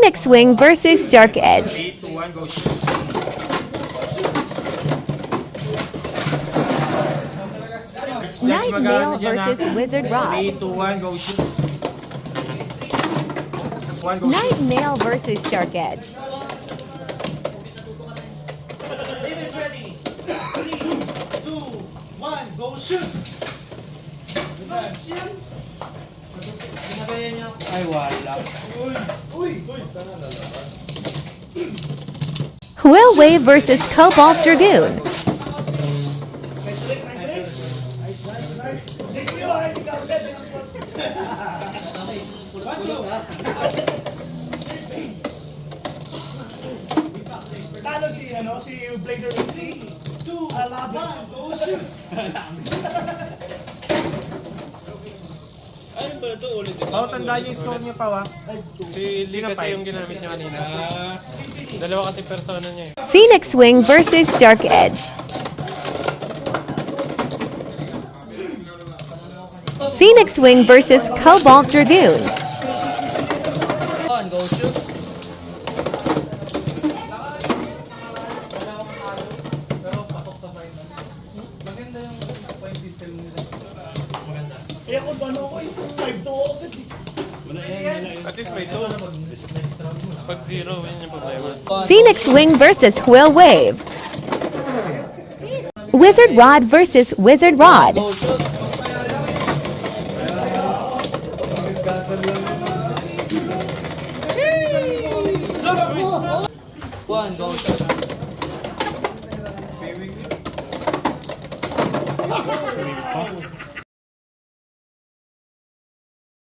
Phoenix Wing versus Shark Edge. 3, 2, 1, go shoot. Nightmare versus Wizard 3, Rod. 2, 1, go shoot. 1, go shoot. Nightmare versus Shark Edge. Davis ready. 3, 2, 1, go shoot! Ay, wala. Huawei versus Cobalt Dragoon. Talo si Blader 3, 2, 1, go shoot! Ano ba ito ulit? Tandaan yung score niyo pa, Si Lee kasi yung ginamit niya kanina. Dalawa kasi persona niya eh. Phoenix Wing versus Shark Edge. Phoenix Wing versus Cobalt Dragoon. Go shoot! Kaya kung ano ko 5-2 agad At least may 2. Pag 0, yun yung problema. Phoenix Wing versus Quill Wave. Wizard Rod versus Wizard Rod. Go shoot! One, go shoot!